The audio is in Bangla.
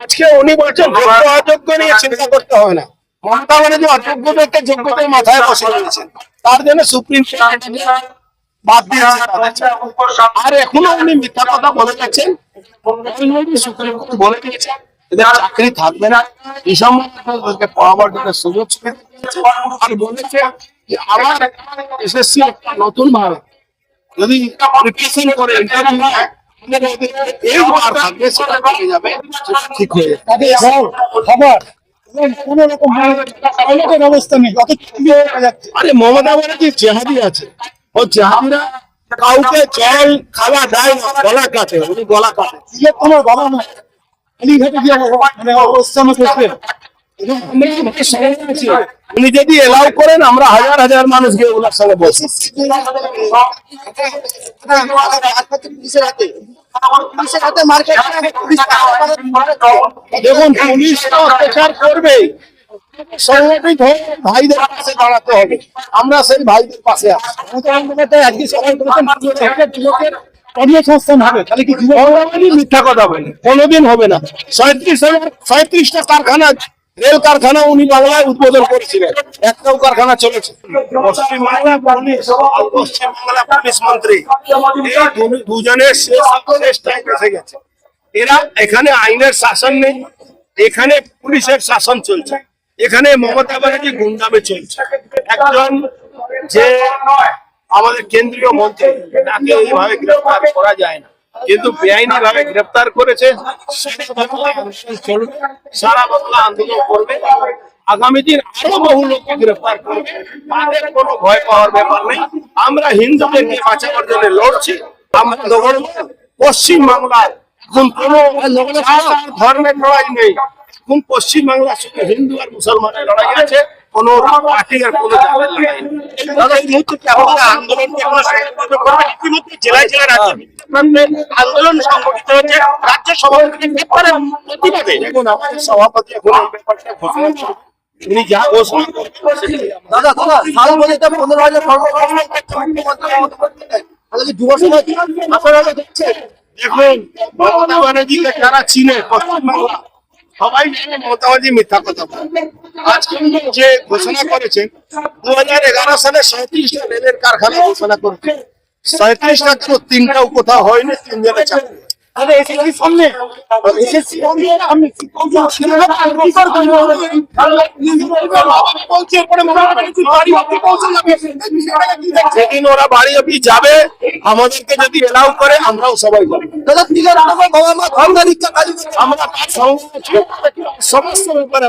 আজকে উনি বলছেন যোগ্য অযোগ্য নিয়ে চিন্তা করতে হবে না। মমতা ব্যানার্জি অযোগ্যদেরকে যোগ্যতার মাথায় বসে রয়েছেন, তার জন্য সুপ্রিম কোর্ট বাদ দিয়েছে। আর এখনো উনি মিথ্যা কথা বলে যাচ্ছেন। সুপ্রিম কোর্ট বলে দিয়েছেন এদের চাকরি থাকবে না, এই সম্বন্ধে পড়াবার জন্য সুযোগ সুবিধা দিয়েছে। আর বলেছে যে আবার এসএসসি নতুন ভাবে যদি প্রিপারেশন করে ইন্টারভিউ এইবার থাকবে সেটা থেকে যাবে, ঠিক হয়ে যাবে। খবর কোন রকম ব্যবস্থা নেই। আরে মমতা ব্যানার্জি জেহাদি আছে, ও জেহাদিরা কাউকে জল খাওয়া দেয় না, গলা কাটে, উনি গলা কাটে। তোমার বাবা মা কালীঘাটে গিয়ে মানে অবস্থান করবে। উনি যদি এলাও করেন আমরা হাজার হাজার মানুষ গিয়ে ওনার সঙ্গে বসি। দেখুন পুলিশ তো অত্যাচার করবে, সংগঠিত হয়ে ভাইদের পাশে দাঁড়াতে হবে। আমরা সেই ভাইদের পাশে আছি। আজকে সবাই যুবকের কর্মসংস্থান হবে, তাহলে কি মিথ্যা কথা বলে কোনোদিন হবে না। 37টা কারখানা, রেল কারখানা উনি বাংলায় উদ্বোধন করেছিলেন, একটাও কারখানা চলেছে। পশ্চিমবাংলা পুলিশ মন্ত্রী দুজনের শেষ টাইম এসে গেছে। এরা এখানে আইনের শাসন নেই, এখানে পুলিশের শাসন চলছে, এখানে মমতা ব্যানার্জি গুন্ডামে চলছে। একজন যে আমাদের কেন্দ্রীয় মন্ত্রী, তাকে এইভাবে গ্রেফতার করা যায় না, কিন্তু বেআইনি ভাবে গ্রেফতার করেছে। সারা বাংলা আন্দোলন করবে, আগামী দিন আরো বহু লোককে গ্রেফতার করবে, তাদের কোনো ভয় পাওয়ার ব্যাপার নেই। আমরা হিন্দুদেরকে বাঁচানোর জন্য লড়ছি। আমরা পশ্চিম বাংলার এখন কোনো ধর্মের লড়াই নেই, এখন পশ্চিম বাংলা শুধু হিন্দু আর মুসলমানের লড়াই আছে, কোন পার্টি আর কোন জাতের লড়াই নেই। জেলায় জেলায় আন্দোলন সংগঠিত হচ্ছে, রাজ্য সভাপতি প্রতিবাদে। দেখুন আমাদের সভাপতি এখন এই ব্যাপারটা ঘোষণা করবেন, উনি যা ঘোষণা করবেন। দাদা দাদা সাল বলে 15,000 দেখুন মমতা ব্যানার্জিকে যারা চিনে পশ্চিমবাংলা সবাই জানে মমতা ব্যানার্জি মিথ্যা কথা বলে। আজকে যে ঘোষণা করেছেন 2011 সালে 37টা রেলের কারখানা ঘোষণা করেছেন, 37টা তো 3টাও কোথাও হয়নি, 3 জনের চাকরি। যেদিন ওরা বাড়ি অব্দি যাবে আমাদেরকে যদি এলাও করে আমরাও সবাই যাবো। আমরা সমস্ত ব্যাপারে